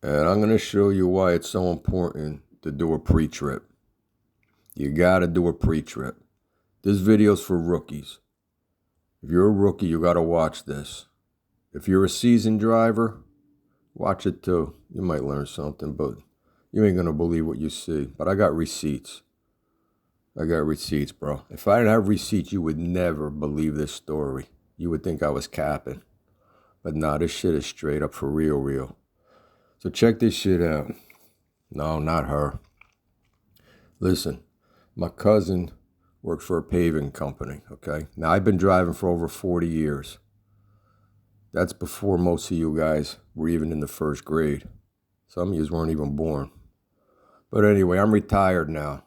And I'm going to show you why it's so important to do a pre-trip. You got to do a pre-trip. This video's for rookies. If you're a rookie, you got to watch this. If you're a seasoned driver, watch it too. You might learn something, but you ain't going to believe what you see. But I got receipts. I got receipts, bro. If I didn't have receipts, you would never believe this story. You would think I was capping. But nah, this shit is straight up for real. So check this shit out. No, not her. Listen, my cousin works for a paving company, okay? Now, I've been driving for over 40 years. That's before most of you guys were even in the first grade. Some of you weren't even born. But anyway, I'm retired now.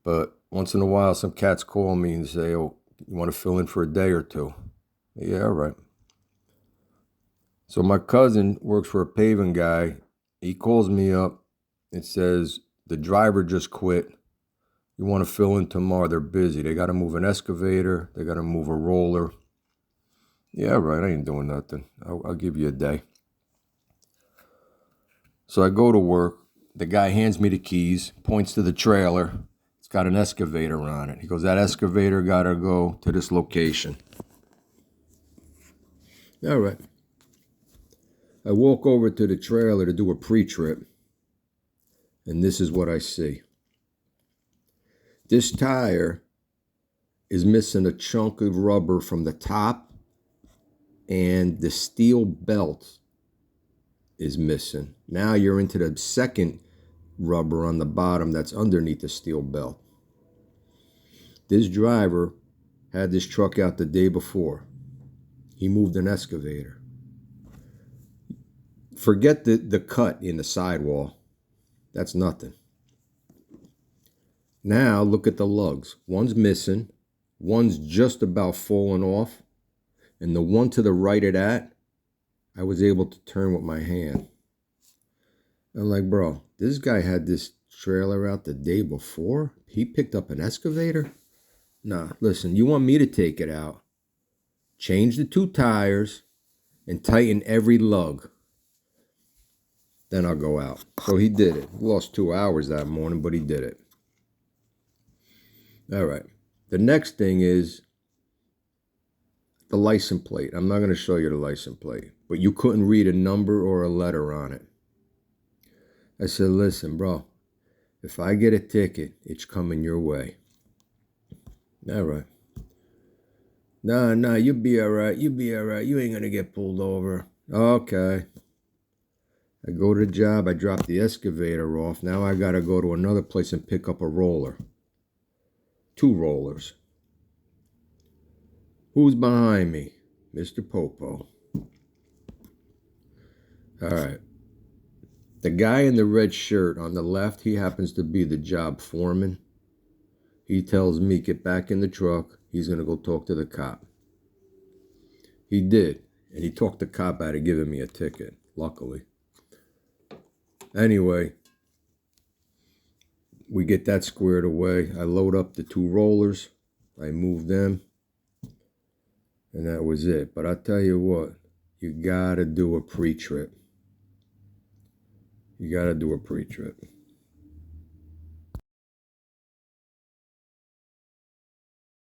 But once in a while, some cats call me and say, oh, you want to fill in for a day or two? Yeah, all right. So my cousin works for a paving guy. He calls me up and says, the driver just quit. You want to fill in tomorrow? They're busy. They got to move an excavator. They got to move a roller. Yeah, right. I ain't doing nothing. I'll give you a day. So I go to work. The guy hands me the keys, points to the trailer. It's got an excavator on it. He goes, that excavator got to go to this location. All right. I walk over to the trailer to do a pre-trip. And this is what I see. This tire is missing a chunk of rubber from the top, and the steel belt is missing. Now you're into the second rubber on the bottom that's underneath the steel belt. This driver had this truck out the day before. He moved an excavator. Forget the cut in the sidewall. That's nothing. Now look at the lugs. One's missing. One's just about falling off. And the one to the right of that, I was able to turn with my hand. I'm like, bro, this guy had this trailer out the day before? He picked up an excavator? Nah, listen, you want me to take it out, change the 2 tires, and tighten every lug. Then I'll go out. So he did it. Lost 2 hours that morning, but he did it. All right. The next thing is the license plate. I'm not going to show you the license plate, but you couldn't read a number or a letter on it. I said, listen, bro, if I get a ticket, it's coming your way. All right. Nah, you'll be all right. You'll be all right. You ain't going to get pulled over. Okay. I go to the job. I drop the excavator off. Now I got to go to another place and pick up a roller. 2 rollers. Who's behind me? Mr. Popo. All right. The guy in the red shirt on the left, he happens to be the job foreman. He tells me, get back in the truck. He's going to go talk to the cop. He did. And he talked the cop out of giving me a ticket, luckily. Anyway, we get that squared away. I load up the 2 rollers. I move them. And that was it. But I tell you what, you got to do a pre-trip. You got to do a pre-trip.